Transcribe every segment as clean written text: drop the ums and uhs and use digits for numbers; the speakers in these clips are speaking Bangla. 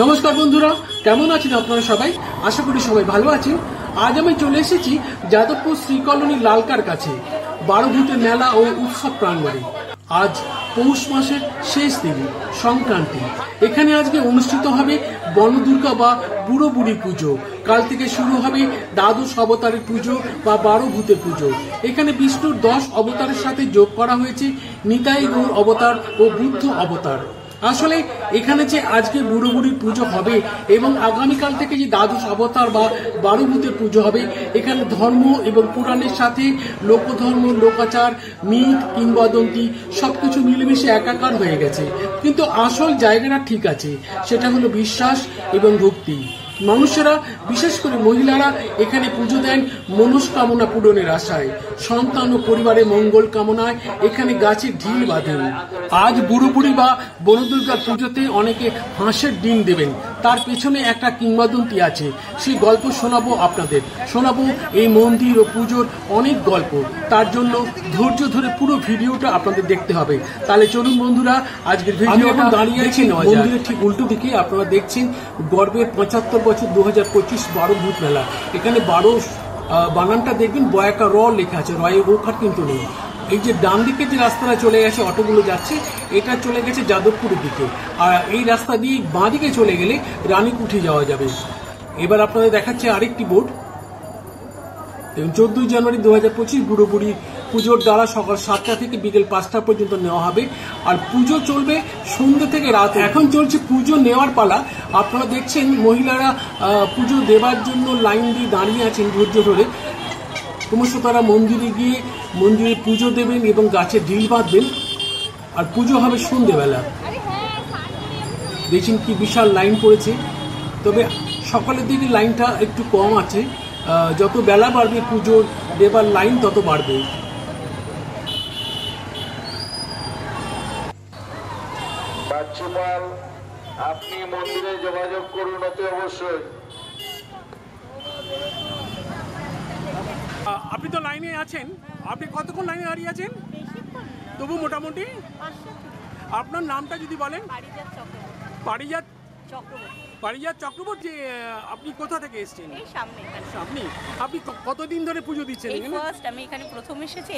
নমস্কার বন্ধুরা, কেমন আছেন আপনারা সবাই? আশা করি সবাই ভালো আছেন। আজ আমি চলে এসেছি যাদবপুর শ্রী কলোনি লালকার কাছে 12 ভূতের মেলা ও উৎসব প্রাঙ্গণে। আজ পৌষ মাসের শেষ দিন, সংক্রান্তি। এখানে আজকে অনুষ্ঠিত হবে বনদুর্গা বা বুড়ো বুড়ি পুজো। কাল থেকে শুরু হবে দ্বাদশ অবতারের পুজো বা 12 ভূতের পুজো। এখানে বিষ্ণুর 10 অবতারের সাথে যোগ করা হয়েছে নিতাই গৌর অবতার ও বুদ্ধ অবতার। আসলে এখানে যে আজকে বুড়ো বুড়ির পুজো হবে এবং আগামীকাল থেকে যে দ্বাদশ অবতার বা 12 ভূতের পুজো হবে, এখানে ধর্ম এবং পুরাণের সাথে লোকধর্ম, লোকাচার, মিথ, কিংবদন্তি সবকিছু মিলেমিশে একাকার হয়ে গেছে। কিন্তু আসল জায়গাটা ঠিক আছে, সেটা হলো বিশ্বাস এবং ভক্তি। মানুষেরা, বিশেষ করে মহিলারা এখানে পুজো দেন মনস্কামনা পূরণের আশায়। সন্তান ও পরিবারের মঙ্গল কামনায় এখানে গাছের ঢিল বাঁধেন। আজ বুড়ো বুড়ি বা বনদুর্গার পুজোতে অনেকে হাঁসের ডিম দেবেন। তার পেছনে একটা কিংবদন্তি আছে, সেই গল্প শোনাবো আপনাদের। শোনাবো এই মন্দির ও পুজোর অনেক গল্প। তার জন্য ধৈর্য ধরে পুরো ভিডিওটা আপনাদের দেখতে হবে। তাহলে চলুন বন্ধুরা, আজকের ভিডিওটা দাঁড়িয়ে আছে মন্দিরের ঠিক উল্টো দিকে। আপনারা দেখছেন গর্বের 75 বছর 2025 12 ভূত মেলা। এখানে 12 বানানটা দেখবেন বয়াকা র লেখা আছে, রয়ের ওখার কিন্তু নেই। এই যে ডান দিকে যে রাস্তাটা চলে গেছে, অটোগুলো যাচ্ছে, এটা চলে গেছে যাদবপুরের দিকে। আর এই রাস্তা দিয়ে বাঁ দিকে চলে গেলে রানীকুঠি যাওয়া যাবে। এবার আপনাদের দেখাচ্ছে আরেকটি বোর্ড। 14 জানুয়ারি 2025 বুড়ো বুড়ি পুজোর দ্বারা সকাল 7টা থেকে বিকেল 5টা পর্যন্ত নেওয়া হবে। আর পুজো চলবে সন্ধ্যে থেকে রাত। এখন চলছে পুজো নেওয়ার পালা। আপনারা দেখছেন মহিলারা পুজো দেবার জন্য লাইন দিয়ে দাঁড়িয়ে আছেন ধৈর্য ধরে। ক্রমশ তারা মন্দিরে গিয়ে মন্দিরে পুজো দেবেন এবং গাছে ঢিল বাঁধবেন। আর পুজো হবে সন্ধ্যেবেলা। দেখছেন কি বিশাল লাইন পড়েছে। তবে সকালের দিকে লাইনটা একটু কম আছে। যত বেলা বাড়বে পুজো দেবার লাইন তত বাড়বে। আপনি মন্দিরে যোগাযোগ করুন অতি অবশ্যই। আপনি তো লাইনে আছেন, আপনি কতক্ষণ লাইনে দাঁড়িয়ে আছেন? তবু মোটামুটি আপনার নামটা যদি বলেন। পারিজাত চক্রবর্তী। আপনি কোথা থেকে এসেছেন? সামনে। আপনি কতদিন ধরে পুজো দিচ্ছেন? আমি এখানে প্রথম এসেছি,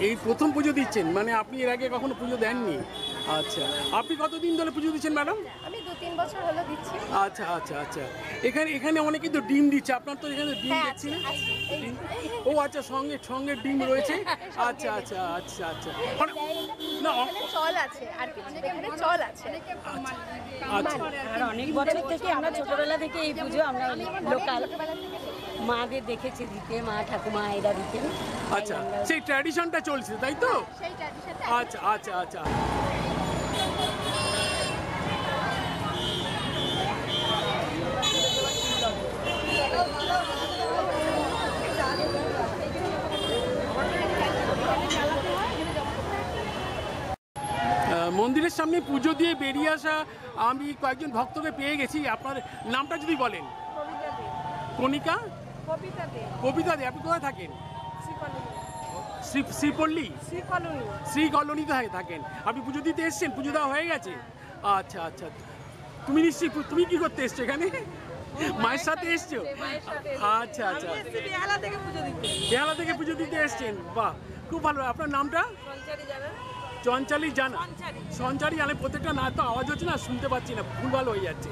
এই প্রথম পুজো দিচ্ছেন, মানে আপনি এর আগে কখনো পুজো দেননি? আচ্ছা, আপনি কতদিন ধরে পুজো দিচ্ছেন ম্যাডাম? আমি 2-3 বছর হলো দিচ্ছি। আচ্ছা আচ্ছা আচ্ছা। এখানে অনেকে তো ডিম দিচ্ছে, আপনার তো এখানে ডিম দেখছি না। ও আচ্ছা, সঙ্গে ডিম রয়েছে। আচ্ছা আচ্ছা আচ্ছা আচ্ছা। না, চল আছে আর কিছু এখানে চল আছে। আচ্ছা, আর অনেক বছর থেকে আমরা ছোটবেলা থেকে এই পুজো আমরা লোকাল মাদের দেখেছি দিতে, মা ঠাকুমা এরা দিতেন। আচ্ছা, সেই ট্র্যাডিশনটা চলছে তাই তো? আচ্ছা আচ্ছা আচ্ছা। মন্দিরের সামনে পুজো দিয়ে বেরিয়ে আসা আমি কয়েকজন ভক্তকে পেয়ে গেছি। আপনার নামটা যদি বলেন। কণিকা? কবিতা দে। আপনি কোথায় থাকেন? শ্রী কলোনিতে থাকেন। আপনি পুজো দিতে এসছেন? পুজো দেওয়া হয়ে গেছে? আচ্ছা আচ্ছা। তুমি নিশ্চয়ই, তুমি কি করতে এসছো এখানে? মায়ের সাথে এসছো? আচ্ছা আচ্ছা। বেহালা থেকে পুজো দিতে এসছেন? বাহ, খুব ভালো। আপনার নামটা? চঞ্চালি জানা। সঞ্চারী জানে। প্রত্যেকটা না তো আওয়াজ হচ্ছে না, শুনতে পাচ্ছি না, ভুল ভালো হয়ে যাচ্ছে।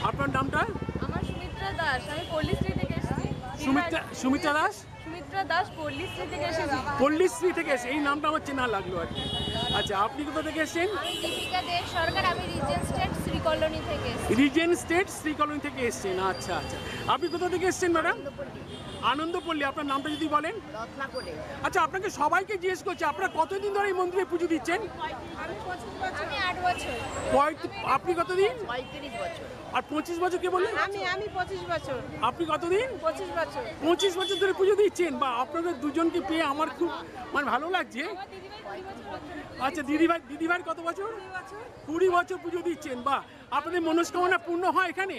আপনার নামটা? আমার সুমিত্রা দাস, আমি পল্লীশ্রী থেকে এসেছি। সুমিত্রা দাস? সুমিত্রা দাস পল্লীশ্রী থেকে এসেছি। পল্লীশ্রী থেকে এসে এই নামটা আমার চেনা লাগলো আর কি। আচ্ছা, আপনি কোথা থেকে এসেছেন? আমি দীপিকা দে সরকার, আমি রিজেন্ট স্টেট শ্রী কলোনি থেকে এসেছি। রিজেন্ট স্টেট শ্রী কলোনি থেকে এসেছেন। আচ্ছা আচ্ছা। আপনি কোথা থেকে এসেছেন ম্যাডাম? আনন্দপল্লী। আপনার নামটা যদি বলেন। আচ্ছা, আপনাকে সবাইকে জিজ্ঞেস করছি, আপনারা কতদিন ধরে এই মন্দিরে পুজো দিচ্ছেন? আমি 8 বছর। আপনি কতদিন? 35 বছর। আর 25 বছর কে বললেন? আমি 25 বছর। আপনি কতদিন? 25 বছর। 25 বছর ধরে পুজো দিচ্ছেন। বা আপনাদের দুজনকে পেয়ে আমার খুব ভালো লাগছে। আচ্ছা, দিদিভাই কত বছর? 20 বছর পুজো দিচ্ছেন। বা আপনাদের মনস্কামনা পূর্ণ হয় এখানে?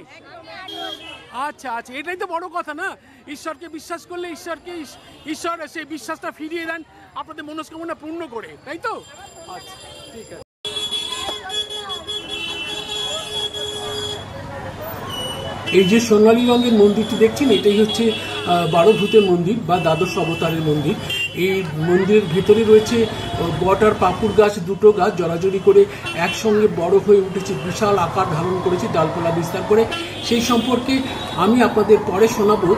আচ্ছা আচ্ছা, এটাই তো বড় কথা না। ঈশ্বরকে বিশ্বাস করলে ঈশ্বর সেই বিশ্বাসটা ফিরিয়ে দেন আপনাদের মনস্কামনা পূর্ণ করে, তাই তো? আচ্ছা, ঠিক আছে। এই যে সোনালী রঙের মন্দিরটি দেখছেন এটাই হচ্ছে 12 ভূতের মন্দির বা দ্বাদশ অবতারের মন্দির। এই মন্দিরের ভেতরে রয়েছে বট আর পাকুড় গাছ, দুটো গাছ জড়াজড়ি করে একসঙ্গে বড় হয়ে উঠেছে, বিশাল আকার ধারণ করেছে ডালপালা বিস্তার করে। সেই সম্পর্কে আমি আপনাদের পরে শোনাবো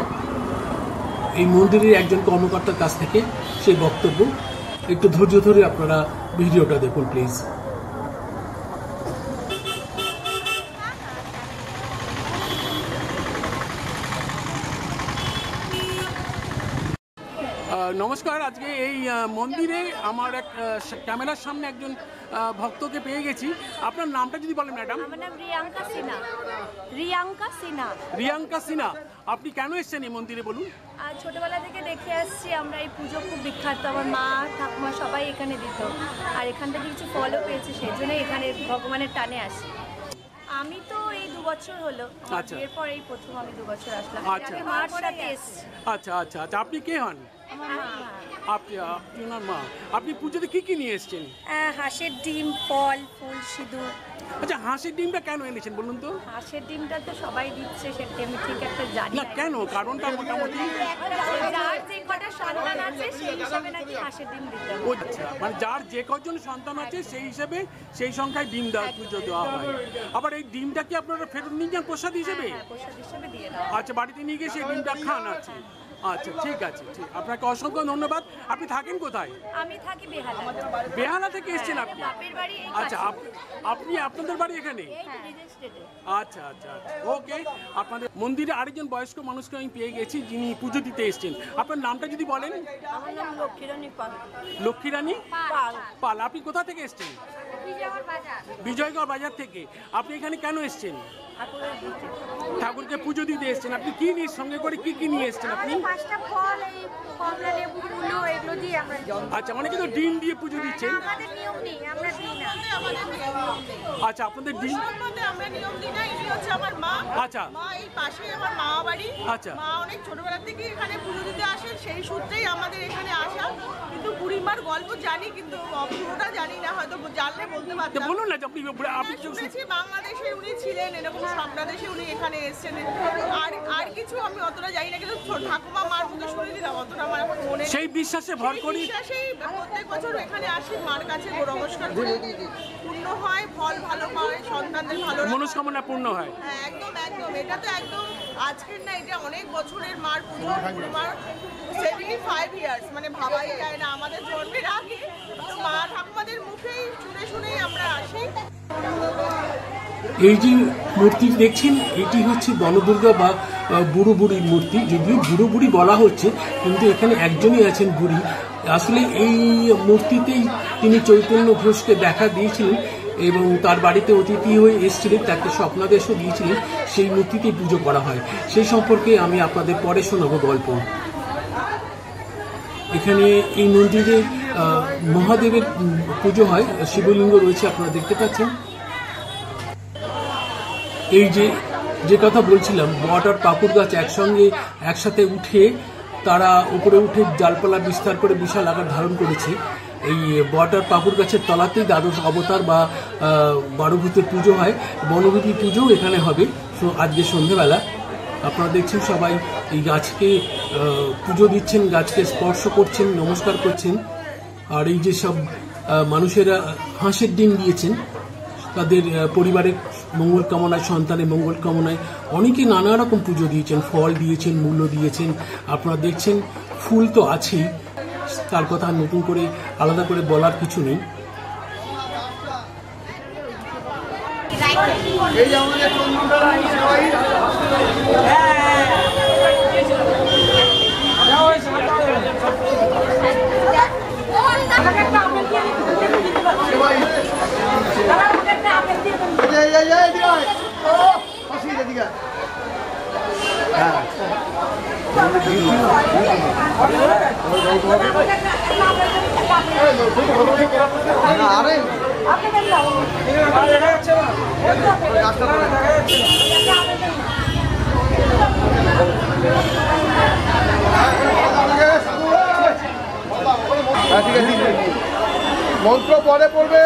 এই মন্দিরের একজন কর্মকর্তার কাছ থেকে সেই বক্তব্য। একটু ধৈর্য ধরে আপনারা ভিডিওটা দেখুন প্লিজ। নমস্কার। আজকে এই মন্দিরে আমার এক ক্যামেরার সামনে একজন ভক্তকে পেয়ে গেছি। আপনার নামটা যদি বলেন ম্যাডাম। আমার নাম রিয়াঙ্কা সিনহা। রিয়াঙ্কা সিনহা। রিয়াঙ্কা সিনহা, আপনি কেন এসেছেন এই মন্দিরে বলুন? আর ছোটবেলা থেকে দেখে আসছি আমরা, এই পুজো খুব বিখ্যাত। আমার মা ঠাকুমা সবাই এখানে দিত, আর এখান থেকে কিছু ফলও পেয়েছে, সেই জন্য এখানে ভগবানের টানে আসি। আমি তো এই 2 বছর হলো, আচ্ছা। এরপর এই প্রথম আমি 2 বছর আসলাম। আচ্ছা। আমি মার সাথে এসেছি। আচ্ছা আচ্ছা আচ্ছা, আপনি কে হন? আপনি ওনার মা। আপনি পুজোতে কি কি নিয়ে এসেছেন? হাঁসের ডিম, ফল, ফুল, সিঁদুর। আচ্ছা, হাঁসের ডিমটা কেন এনেছেন বলুন তো? হাঁসের ডিমটা তো সবাই দিচ্ছে, সেটা আমি ঠিক একটা জানি না, কেন? কারণটা মোটামুটি যার যে কটা সন্তান আছে সেই হিসাবে নাকি হাঁসের ডিম দিতে হবে। আচ্ছা, মানে যার যে কজন সন্তান আছে সেই হিসেবে সেই সংখ্যায় ডিম দেওয়া পুজো দেওয়া হয়। আবার এই ডিমটা কি আপনারা ফেরত নিয়ে যান প্রসাদ হিসেবে? হ্যাঁ, প্রসাদ হিসেবে দিয়ে দাও। আচ্ছা, বাড়িতে নিয়ে গিয়ে সেই ডিমটা খান আছে। আচ্ছা, ঠিক আছে, ঠিক। আপনাকে অসংখ্য ধন্যবাদ। আপনি থাকেন কোথায়? আমি থাকি বেহালা। বেহালা থেকে এসেছেন আপনি? বাপের বাড়ি এই আচ্ছা, আপনি আপনাদের বাড়ি এখানে? রিজেন্ট স্টেটে। আচ্ছা আচ্ছা আচ্ছা, ওকে। আপনাদের মন্দিরে আরেকজন বয়স্ক মানুষকে আমি পেয়ে গেছি যিনি পুজো দিতে এসেছেন। আপনার নামটা যদি বলেন। আমার নাম লক্ষ্মীরানী পাল। লক্ষ্মীরানী পাল। পাল। আপনি কোথা থেকে এসেছেন? বিজয়গড় বাজার। বিজয়গড় বাজার থেকে। আপনি এখানে কেন এসেছেন? ঠাকুরকে পুজো দিতে এসেছেন। আপনি কি নিয়ে সঙ্গে করে কি কি নিয়ে এসেছেন আপনি? 5টা ফল, এই কমলা লেবু, কুলো, এগুলো দিয়ে আমরা দিই। আচ্ছা, অনেকে তো ডিম দিয়ে পুজো দিচ্ছেন। আমাদের নিয়ম নেই, আমরা দিই না। আচ্ছা, আপনাদের ডিম সম্বন্ধে আমরা নিয়ম দিই না। ইনি হচ্ছে আমার মা। আচ্ছা। মা এই পাশেই আমার মামা বাড়ি। আচ্ছা। মা অনেক ছোটবেলা থেকে এখানে পুজো দিতে আসেন, সেই সূত্রেই আমাদের এখানে আসা। কিন্তু বুড়িমার গল্প জানি, কিন্তু পুরোটা জানি না, হয়তো জানলে বলতে পারতাম। বলুন না যে আপনি শুনেছি বাংলাদেশে উনি ছিলেন, এরকম বাংলাদেশে উনি এখানে এসেছেন। আর কিছু আমি অতটা জানি না, কিন্তু ঠাকুমা মার মুখে শুনেছিলাম, অতটা আমার এখন মনে নেই। সেই বিশ্বাসে ভর করি। বিশ্বাসেই প্রত্যেক বছর এখানে আসি, মার কাছে নমস্কার করি। পূর্ণ হয়, ফল ভালো পায়, সন্তানদের ভালো মনস্কামনা পূর্ণ হয়। হ্যাঁ, একদম একদম। এটা তো একদম আজকের না, এটা অনেক বছরের মার পুজো। মার 75 ইয়ার্স, মানে ভাবাই যায় না আমাদের জন্মের আগে। তো মা ঠাকুমাদের মুখেই শুনেই আমরা আসি। এই যে মূর্তি দেখছেন এটি হচ্ছে বনদুর্গা বা বুড়ো বুড়ির মূর্তি। যদিও বুড়ো বুড়ি বলা হচ্ছে, কিন্তু এখানে একজনই আছেন বুড়ি। আসলে এই মূর্তিতেই তিনি চৈতন্য ঘোষকে দেখা দিয়েছিলেন এবং তার বাড়িতে অতিথি হয়ে এসেছিলেন, তাকে স্বপ্নাদেশও দিয়েছিলেন। সেই মূর্তিতেই পুজো করা হয়। সেই সম্পর্কে আমি আপনাদের পরে শোনাবো গল্প। এখানে এই মন্দিরে মহাদেবের পুজো হয়, শিবলিঙ্গ রয়েছে আপনারা দেখতে পাচ্ছেন। এই যে কথা বলছিলাম, বট আর পাকুড় গাছ একসাথে উঠে তারা উপরে উঠে ডালপালা বিস্তার করে বিশাল আকার ধারণ করেছে। এই বট আর পাকুড় গাছের তলাতেই দ্বাদশ অবতার বা 12 ভূতের পুজো হয়। বনভূতি পুজো এখানে হবে আজকে সন্ধ্যেবেলা। আপনারা দেখছেন সবাই এই গাছকে পুজো দিচ্ছেন, গাছকে স্পর্শ করছেন, নমস্কার করছেন। আর এই যে সব মানুষেরা হাঁসের ডিম দিয়েছেন তাদের পরিবারের মঙ্গল কামনায়, সন্তানের মঙ্গল কামনায় অনেকে নানা রকম পুজো দিয়েছেন, ফল দিয়েছেন, মূল্য দিয়েছেন। আপনারা দেখছেন ফুল তো আছেই, তার কথা নতুন করে আলাদা করে বলার কিছু নেই। মন্ত্র পরে পড়বে।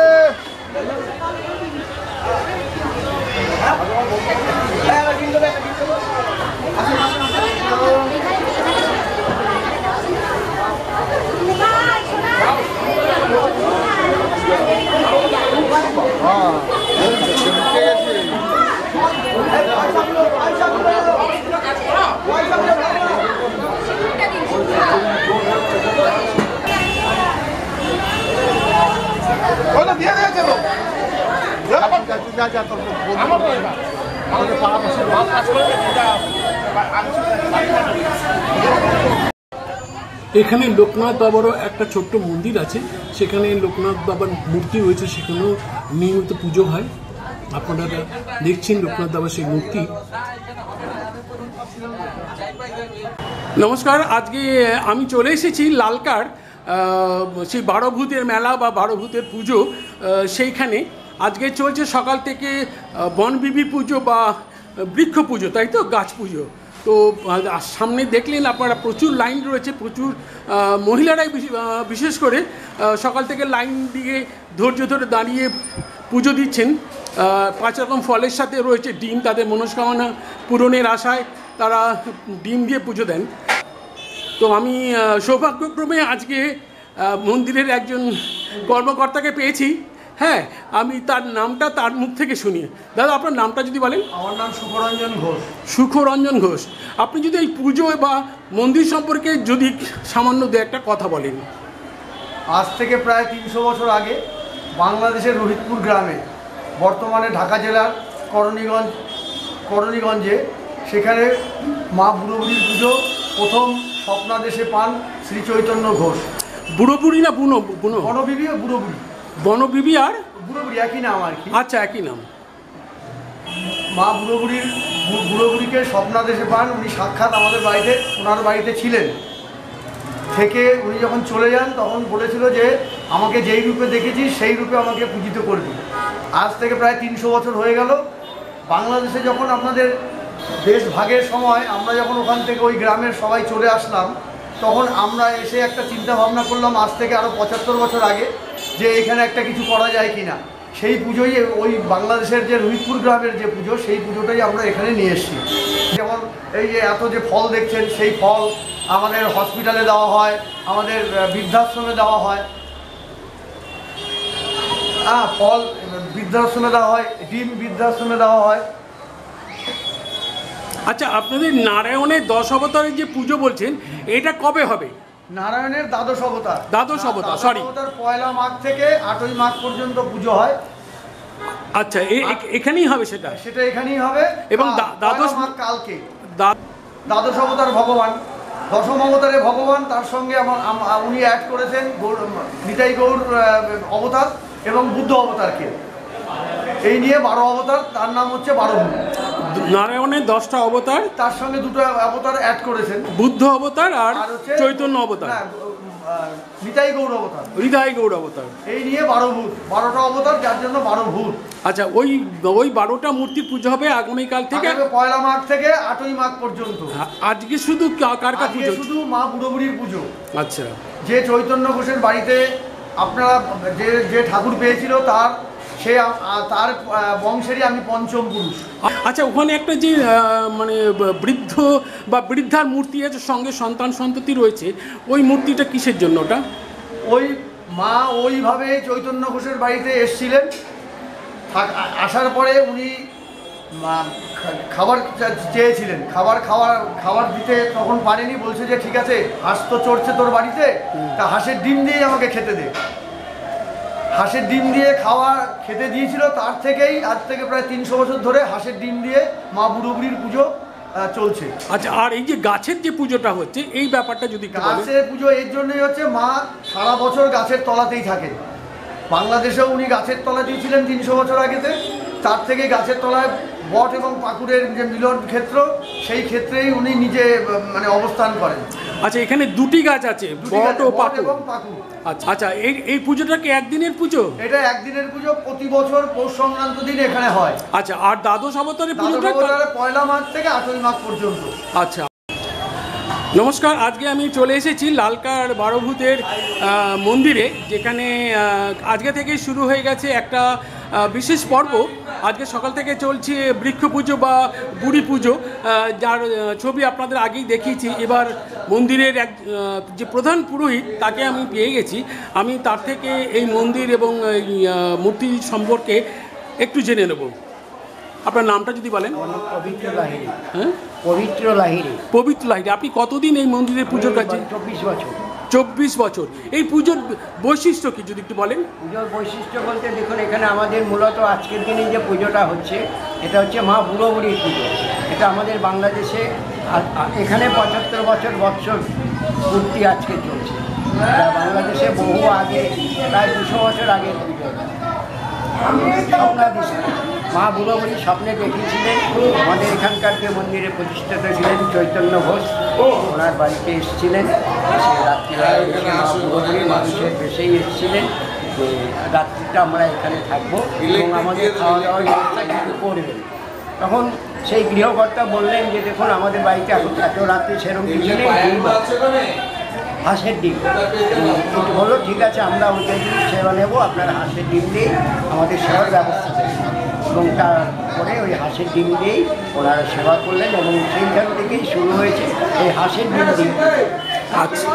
এখানে লোকনাথ বাবারও একটা ছোট্ট মন্দির আছে, সেখানে লোকনাথ বাবার মূর্তি রয়েছে, সেখানেও নিয়মিত পুজো হয়। আপনারা দেখছেন লোকনাথ বাবার সেই মূর্তি। নমস্কার, আজকে আমি চলে এসেছি লালকার সেই 12 ভূতের মেলা বা 12 ভূতের পুজো, সেইখানে আজকে চলছে সকাল থেকে বনবিবি পুজো বা বৃক্ষ পুজো, তাই তো, গাছ পুজো। তো সামনে দেখলেন আপনারা প্রচুর লাইন রয়েছে, প্রচুর মহিলারাই বিশেষ করে সকাল থেকে লাইন দিয়ে ধৈর্য ধরে দাঁড়িয়ে পুজো দিচ্ছেন। 5 রকম ফলের সাথে রয়েছে ডিম, তাদের মনস্কামনা পূরণের আশায় তারা ডিম দিয়ে পুজো দেন। তো আমি সৌভাগ্যক্রমে আজকে মন্দিরের একজন কর্মকর্তাকে পেয়েছি। হ্যাঁ, আমি তার নামটা তার মুখ থেকে শুনি। দাদা, আপনার নামটা যদি বলেন। আমার নাম সুখরঞ্জন ঘোষ। সুখরঞ্জন ঘোষ, আপনি যদি এই পুজো বা মন্দির সম্পর্কে যদি সামান্য দু একটা কথা বলেন। আজ থেকে প্রায় 300 বছর আগে বাংলাদেশের রোহিতপুর গ্রামে, বর্তমানে ঢাকা জেলার করণীগঞ্জে, সেখানে মা বুড়োবুড়ির পুজো প্রথম স্বপ্নাদেশে পান শ্রী চৈতন্য ঘোষ। বুড়োবুড়ি না বুনো? বনবিবি ও বুড়োবুড়ি। বনবিবি আর বুড়োবুড়ি একই নাম আর কি। আচ্ছা, একই নাম। মা বুড়োবুড়িকে স্বপ্নাদেশে পান, উনি সাক্ষাৎ আমাদের বাড়িতে, ওনার বাড়িতে ছিলেন। থেকে উনি যখন চলে যান তখন বলেছিল যে আমাকে যেই রূপে দেখেছি সেই রূপে আমাকে পূজিত করবি। আজ থেকে প্রায় 300 বছর হয়ে গেল। বাংলাদেশে যখন আপনাদের দেশ ভাগের সময় আমরা যখন ওখান থেকে ওই গ্রামের সবাই চলে আসলাম, তখন আমরা এসে একটা চিন্তা ভাবনা করলাম আজ থেকে আরও 75 বছর আগে, যে এখানে একটা কিছু করা যায় কি না। সেই পুজোই, ওই বাংলাদেশের যে রোহিতপুর গ্রামের যে পুজো, সেই পুজোটাই আমরা এখানে নিয়ে এসেছি। যেমন এই যে এত যে ফল দেখছেন, সেই ফল আমাদের হসপিটালে দেওয়া হয়, আমাদের বৃদ্ধাশ্রমে দেওয়া হয়। ফল বৃদ্ধাশ্রমে দেওয়া হয়, ডিম বৃদ্ধাশ্রমে দেওয়া হয়। আচ্ছা, আপনাদের নারায়ণের 10 অবতারের যে পুজো বলছেন, এটা কবে হবে? নারায়ণের দ্বাদশ অবতার। দ্বাদশ অবতার, সরি। 1 মাঘ থেকে 8 মাঘ পর্যন্ত পুজো হয়। আচ্ছা, এখানেই হবে সেটা? সেটা এখানেই হবে। এবং দ্বাদশ মাঘ কালকে দ্বাদশ অবতার ভগবান, দশম অবতারে ভগবান, তার সঙ্গে উনি অ্যাড করেছেন নিতাই গৌর অবতার এবং বুদ্ধ অবতারকে। এই নিয়ে 12 অবতার, তার নাম হচ্ছে 12 ভূত। নারায়ণের 10টা অবতার, তার সঙ্গে 2টা অবতার অ্যাড করেছেন, বুদ্ধ অবতার আর চৈতন্য অবতার, নিতাই গৌর অবতার, হৃদয় গৌর অবতার। এই নিয়ে 12 ভূত, 12টা অবতার, যার জন্য 12 ভূত। আচ্ছা, ওই 12টা মূর্তির পুজো হবে আগামীকাল থেকে 1 মাঘ থেকে 8 মাঘ পর্যন্ত। আজকে শুধু কার পুজো? শুধু মা বুড়োবুড়ির পুজো। আচ্ছা, যে চৈতন্য ঘোষের বাড়িতে আপনারা যে ঠাকুর পেয়েছিল, তার বংশেরই আমি পঞ্চম পুরুষ। আচ্ছা, ওখানে একটা যে মানে বৃদ্ধ বা বৃদ্ধার মূর্তি আছে, সঙ্গে সন্তান সন্ততি রয়েছে, ওই মূর্তিটা কিসের জন্য? ওটা ওই মা ওইভাবে চৈতন্য ঘোষের বাড়িতে এসেছিলেন। আসার পরে উনি খাবার চেয়েছিলেন, খাবার দিতে তখন পারেনি। বলছে যে ঠিক আছে, হাঁস তো চড়ছে তোর বাড়িতে, তা হাঁসের ডিম দিয়েই আমাকে খেতে দে। হাঁসের ডিম দিয়ে খেতে দিয়েছিল। তার থেকেই আজ থেকে প্রায় 300 বছর ধরে হাঁসের ডিম দিয়ে মা বুড়োবুড়ির পুজো চলছে। আচ্ছা, আর এই যে গাছের যে পুজোটা হচ্ছে, এই ব্যাপারটা যদি গাছের পুজো এর জন্যই হচ্ছে, মা সারা বছর গাছের তলাতেই থাকেন। বাংলাদেশেও উনি গাছের তলাতেই ছিলেন 300 বছর আগেতে। তার থেকে গাছের তলায় বট এবং পাকুড়ের যে মিলন ক্ষেত্র, সেই ক্ষেত্রেই উনি নিজে মানে অবস্থান করেন। আচ্ছা, এখানে 2টি গাছ আছে, বট ও পাকুড়। আচ্ছা আচ্ছা, এই পুজোটা কি একদিনের পুজো? এটা একদিনের পুজো, প্রতি বছর পৌষ সংক্রান্ত দিন এখানে হয়। আচ্ছা, আর দ্বাদশ অবতারের পুজোটা 1 মাঘ থেকে 8 মাঘ পর্যন্ত। আচ্ছা, নমস্কার, আজকে আমি চলে এসেছি লালকার 12 ভূতের মন্দিরে, যেখানে আজকে থেকে শুরু হয়ে গেছে একটা বিশেষ পর্ব। আজকে সকাল থেকে চলছে বৃক্ষ পুজো বা বুড়ি পুজো, যার ছবি আপনাদের আগেই দেখিয়েছি। এবার মন্দিরের যে প্রধান পুরোহিত, তাকে আমি পেয়ে গেছি। আমি তার থেকে এই মন্দির এবং মূর্তি সম্পর্কে একটু জেনে নেব। আপনার নামটা যদি বলেন। পবিত্র লাহিড়ী। হ্যাঁ, পবিত্র লাহিড়ী। পবিত্র লাহিড়ী। আপনি কতদিন এই মন্দিরের পুজোর কাছে? 24 বছর। 24 বছর। এই পুজোর বৈশিষ্ট্য কি যদি একটু বলেন? পুজোর বৈশিষ্ট্য বলতে দেখুন, এখানে আমাদের মূলত আজকের দিনে যে পুজোটা হচ্ছে এটা হচ্ছে মা বুড়ো বুড়ির পুজো। এটা আমাদের বাংলাদেশে এখানে 75 বছর পূর্তি আজকে চলছে। এটা বাংলাদেশে বহু আগে, প্রায় 200 বছর আগের পুজো। স্বপ্নাদেশে মা বুড়ো বুড়ি স্বপ্নে দেখিয়েছিলেন আমাদের এখানকার যে মন্দিরে প্রতিষ্ঠাতা ছিলেন চৈতন্য ঘোষ, ওনার বাড়িতে এসেছিলেন। সে রাত্রিবেলা এসে মা বুড়ো বুড়ি মানুষের বেশেই এসেছিলেন যে রাত্রিটা আমরা এখানে থাকবো এবং আমাদের খাওয়া দাওয়ার ব্যবস্থা কিন্তু করবেন। তখন সেই গৃহকর্তা বললেন যে দেখুন আমাদের বাড়িতে এখন এত রাত্রি সেরকম কিছু নেই, হাঁসের ডিম বললো ঠিক আছে আমরা ওইটা দিয়ে সেবা নেবো, আপনারা হাঁসের ডিম দিয়ে আমাদের সেবার ব্যবস্থা করবেন। এবং তারপরে ওই হাঁসের ডিম দিয়েই ওনারা সেবা করলেন এবং সেইখান থেকেই শুরু হয়েছে এই হাঁসের ডিম দিয়ে। আচ্ছা,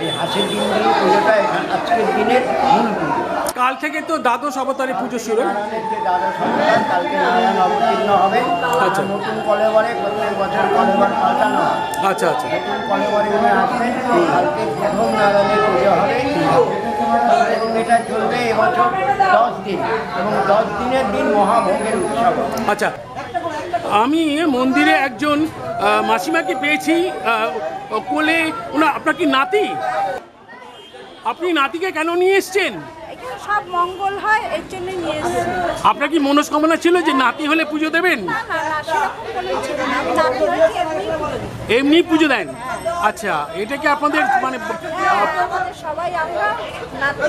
এই হাঁসের ডিম দিয়ে পুজোটা আজকের দিনের মূল পুজো। কাল থেকে তো দ্বাদশ অবতারে পুজো শুরু। দ্বাদশ অবতার, কালকে নারায়ণ অবতীর্ণ হবে। আচ্ছা, নতুন কলেবরে প্রত্যেক বছর কলেবর পাল্টানো হয়। আচ্ছা আচ্ছা, নতুন কলেবরে উনি আসবেন। কালকে প্রথম নারায়ণের পুজো হবে এবং এটা চলবে এবছর 10 দিন এবং 10 দিনের দিন মহাভোগের উৎসব। আচ্ছা, আমি মন্দিরে একজন মাসিমাকে পেয়েছি কোলে। আপনার কি নাতি? আপনি নাতিকে কেন নিয়ে এসছেন? এখানে সব মঙ্গল হয় এর জন্য নিয়ে এসেছি। আপনার কি মনস্কামনা ছিল যে নাতি হলে পুজো দেবেন? না না না, সেরকম কোনো ছিল না। আমি নাতি হয়েছি এমনি পুজো দেন? আচ্ছা, এটা কি আপনাদের মানে আমাদের সবাই আমরা নাতি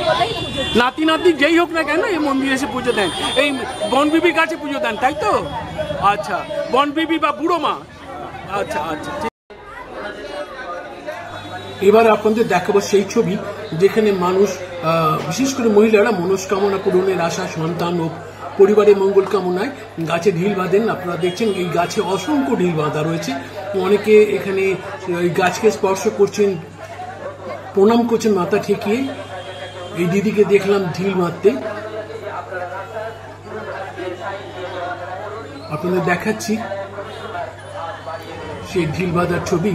বলেই পুজো দিই। নাতি নাতি যেই হোক না কেন এই মন্দিরে এসে পুজো দেন, এই বনবিবির কাছে পুজো দেন, তাই তো? আচ্ছা, বনবিবি বা বুড়ো মা। আচ্ছা আচ্ছা, এবার আপনাদের দেখাবো সেই ছবি যেখানে মানুষ, বিশেষ করে মহিলারা, মনস্কামনা পূরণের আশা, সন্তান ও পরিবারের মঙ্গল কামনায় গাছে ঢিল বাঁধেন। আপনারা দেখছেন এই গাছে অসংখ্য ঢিল বাঁধা রয়েছে। অনেকে এখানে এই গাছকে স্পর্শ করছেন, প্রণাম করছেন মাথা ঠেকিয়ে। এই দিদিকে দেখলাম ঢিল বাঁধতে। আপনাদের দেখাচ্ছি সেই ঢিল বাঁধার ছবি।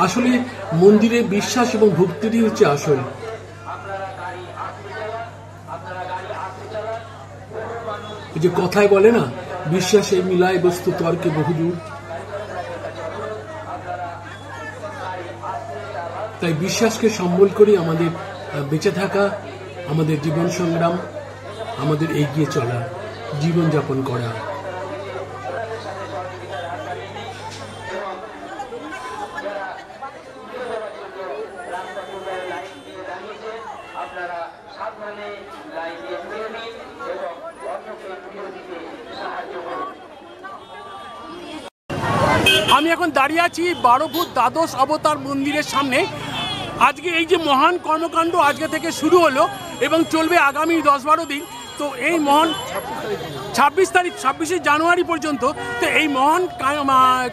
আসলে মন্দিরে বিশ্বাস এবং ভক্তিরই হচ্ছে আসল। এই যে কথায় বলে না, বিশ্বাসে মিলায় বস্তু তর্কে বহুদূর। তাই বিশ্বাসকে সম্বল করে আমাদের বেঁচে থাকা, আমাদের জীবন সংগ্রাম, আমাদের এগিয়ে চলা, জীবনযাপন করা। আমি এখন দাঁড়িয়ে আছি 12 ফুট দ্বাদশ অবতার মন্দিরের সামনে। আজকে এই যে মহান কর্মকাণ্ড আজকে থেকে শুরু হলো এবং চলবে আগামী 10-12 দিন। তো এই মহান 26 জানুয়ারি পর্যন্ত। তো এই মহান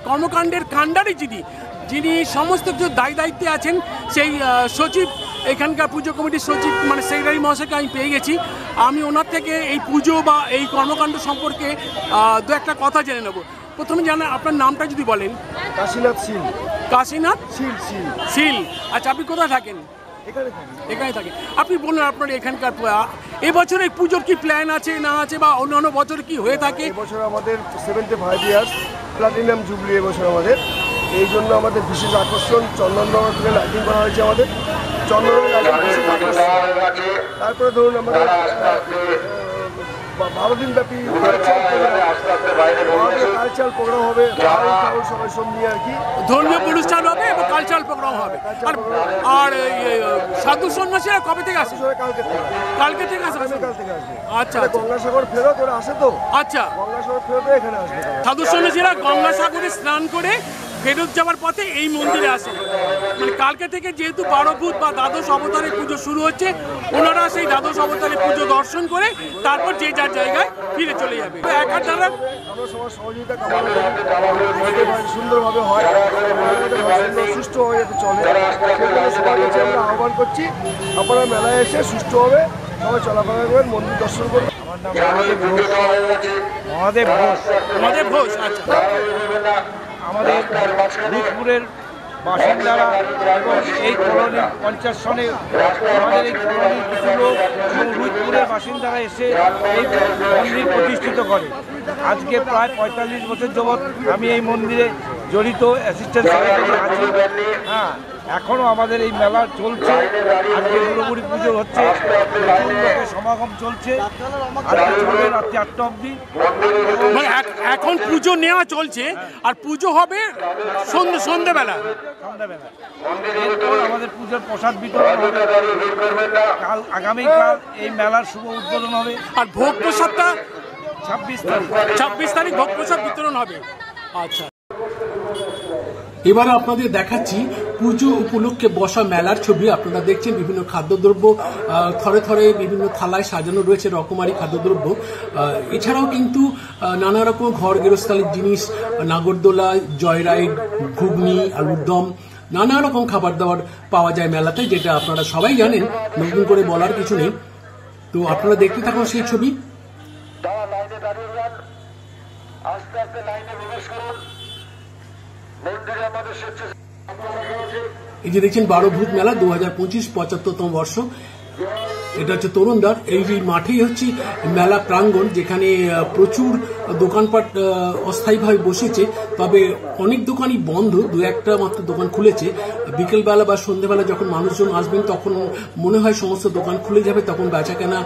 কর্মকাণ্ডের কাণ্ডারি যিনি সমস্ত কিছু দায়িত্বে আছেন, সেই সচিব, এখানকার পুজো কমিটির সচিব মানে সেক্রেটারি মহাশয়কে আমি পেয়ে গেছি। আমি ওনার থেকে এই পুজো বা এই কর্মকাণ্ড সম্পর্কে দু একটা কথা জেনে নেব। প্রথমে জানা আপনার নামটা যদি বলেন। কাশীনাথ শীল। কাশীনাথ শীল শীল শীল। আচ্ছা, আপনি কোথায় থাকেন? এখানে থাকি। আপনি বলুন আপনার এখানকার এবছর এই পুজোর কি প্ল্যান আছে না আছে, বা অন্যান্য বছর কি হয়ে থাকে? এবছর আমাদের 75 ইয়ার্স প্লাটিনাম জুবলি এবছর আমাদের। এই জন্য আমাদের বিশেষ আকর্ষণ চন্দননগর থেকে লাইটিং করা হয়েছে। আমাদের চন্দননগর লাইটিং বিশেষ আকর্ষণ। তারপরে ধরুন আমাদের 12 দিন ব্যাপী কালচারাল প্রোগ্রাম হবে, সবাই সব নিয়ে আর কি ধর্মীয় অনুষ্ঠান হবে এবং কালচারাল প্রোগ্রাম হবে। আর সাধু সন্ন্যাসীরা কবে থেকে আসে? কালকে থেকে আসে। আচ্ছা, গঙ্গাসাগর ফেরত ওরা আসে তো। আচ্ছা, গঙ্গাসাগর ফেরত এখানে আসবে। সাধু সন্ন্যাসীরা গঙ্গাসাগরে স্নান করে ফেরত যাওয়ার পথে এই মন্দিরে আসে। মানে কালকে থেকে যেহেতু 12 ফুট বা দ্বাদশ অবতারের পুজো শুরু হচ্ছে, ওনারা সেই দ্বাদশ অবতারের পুজো দর্শন করে তারপর যে যার জায়গায় ফিরে চলে যাবে। আমরা সবার সহযোগিতা কামনা করি, সুন্দরভাবে হয়, সুষ্ঠুভাবে যাতে চলে। সবার কাছে আমরা আহ্বান করছি, আপনারা মেলায় এসে সুষ্ঠুভাবে সবাই চলাফেরা করবেন, মন্দির দর্শন করবেন। আমার নাম মহাদেব ঘোষ। মহাদেব ঘোষ। আচ্ছা, আমাদের রুদপুরের বাসিন্দারা এবং এই কলোনির 50 সনে আমাদের এই কলোনির কিছু লোক এবং রুদপুরের বাসিন্দারা এসে এই মন্দির প্রতিষ্ঠিত করে। আজকে প্রায় 45 বছর যাবৎ আমি এই মন্দিরে জড়িত, অ্যাসিস্ট্যান্ট সেক্রেটারি আছি। হ্যাঁ, এখনও আমাদের এই মেলা চলছে। আজকে বুড়োবুড়ি পুজো হচ্ছে, প্রচুর লোকের সমাগম চলছে। আজকে চলবে রাত্রি 8টা অবধি। মানে এখন পুজো নেওয়া চলছে আর পুজো হবে সন্ধ্যেবেলা। এরপর আমাদের পুজোর প্রসাদ বিতরণ হবে। কাল আগামীকাল এই মেলার শুভ উদ্বোধন হবে। আর ভোগ প্রসাদটা 26 তারিখ ভোগ প্রসাদ বিতরণ হবে। আচ্ছা, এবারে আপনাদের দেখাচ্ছি পুজো উপলক্ষে বসা মেলার ছবি। আপনারা দেখছেন বিভিন্ন খাদ্যদ্রব্য থরে থরে বিভিন্ন থালায় সাজানো রয়েছে, রকমারি খাদ্যদ্রব্য। এছাড়াও কিন্তু নানা রকম ঘর গৃহস্থালির জিনিস, নাগরদোলা, জয়রাইড, ঘুগনি, আলুর দম, নানা রকম খাবার দাবার পাওয়া যায় মেলাতে, যেটা আপনারা সবাই জানেন, নতুন করে বলার কিছু নেই। তো আপনারা দেখতে থাকুন সেই ছবি। লাইনে দাঁড়িয়ে যান, আস্তে আস্তে লাইনে প্রবেশ করুন। মন্দিরে আমাদের এই যে দেখছেন 12 ভূত মেলা 2025 75তম বর্ষ। এটা হচ্ছে তরুণদার। এই মাঠেই হচ্ছে মেলা প্রাঙ্গণ, যেখানে প্রচুর দোকানপাট অস্থায়ীভাবে বসেছে। তবে অনেক দোকানই বন্ধ, দু একটা মাত্র দোকান খুলেছে। বিকেলবেলা বা সন্ধ্যেবেলা যখন মানুষজন আসবেন তখন মনে হয় সমস্ত দোকান খুলে যাবে, তখন বেচাকেনা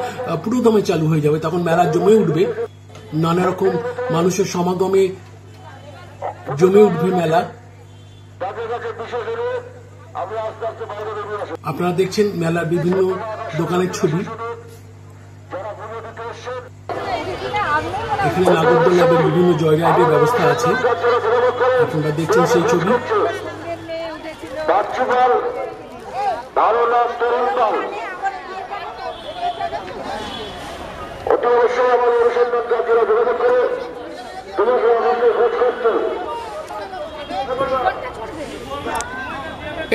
পুরোদমে চালু হয়ে যাবে, তখন মেলা জমে উঠবে। নানা রকম মানুষের সমাগমে জমে উঠবে মেলা। আপনারা দেখছেন মেলার বিভিন্ন দোকানের ছবি। এখানে নাগরদোলাদের বিভিন্ন জয়রাইডের ব্যবস্থা আছে, আপনারা দেখছেন সেই ছবি। অতি অবশ্যই আমাদের অনুসন্ধান জাতীয় যোগাযোগ করে তোমাকে আমাদের খোঁজ করতে।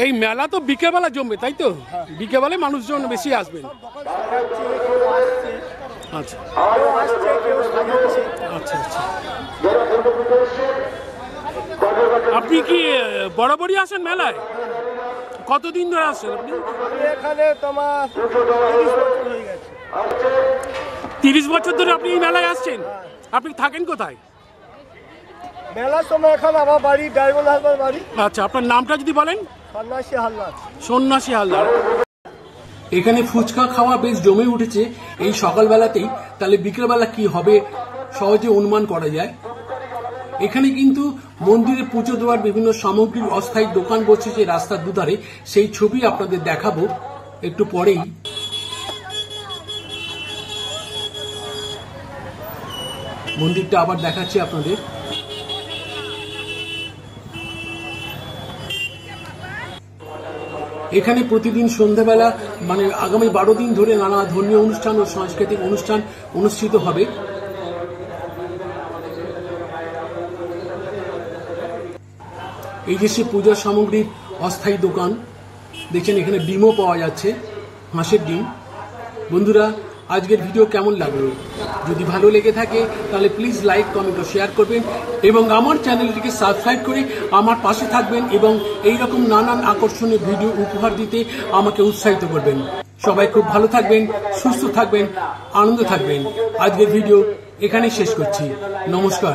এই মেলা তো বিকেলবেলা জমবে, তাই তো? বিকেলবেলায় মানুষজন বেশি আসবেন। আচ্ছা আচ্ছা আচ্ছা। আপনি কি বরাবরই আসেন মেলায়? কতদিন ধরে আসছেন আপনি? এখানে তোমার 30 বছর ধরে আপনি এই মেলায় আসছেন। আপনি থাকেন কোথায়? মেলার সময় এখন আমার বাড়ি ডায়মন্ড হারবার বাড়ি। আচ্ছা, আপনার নামটা যদি বলেন। সন্ন্যাসী হালদার। সন্ন্যাসী হালদার। এখানে ফুচকা খাওয়া বেশ জমে উঠেছে এই সকালবেলাতেই, তাহলে বিকেলবেলা কি হবে সহজে অনুমান করা যায়। এখানে কিন্তু মন্দিরে পুজো দেওয়ার বিভিন্ন সামগ্রীর অস্থায়ী দোকান বসেছে রাস্তার দুধারে, সেই ছবি আপনাদের দেখাবো একটু পরেই। মন্দিরটা আবার দেখাচ্ছি আপনাদের। এখানে প্রতিদিন সন্ধ্যাবেলা মানে আগামী 12 দিন ধরে নানা ধর্মীয় অনুষ্ঠান ও সাংস্কৃতিক অনুষ্ঠান অনুষ্ঠিত হবে। এই যে সে পূজার সামগ্রীর অস্থায়ী দোকান দেখছেন, এখানে ডিমও পাওয়া যাচ্ছে, হাঁসের ডিম। বন্ধুরা, আজকের ভিডিও কেমন লাগলো? যদি ভালো লেগে থাকে তাহলে প্লিজ লাইক, কমেন্ট ও শেয়ার করবেন এবং আমার চ্যানেলটিকে সাবস্ক্রাইব করে আমার পাশে থাকবেন এবং এইরকম নানান আকর্ষণীয় ভিডিও উপহার দিতে আমাকে উৎসাহিত করবেন। সবাই খুব ভালো থাকবেন, সুস্থ থাকবেন, আনন্দ থাকবেন। আজকের ভিডিও এখানেই শেষ করছি। নমস্কার।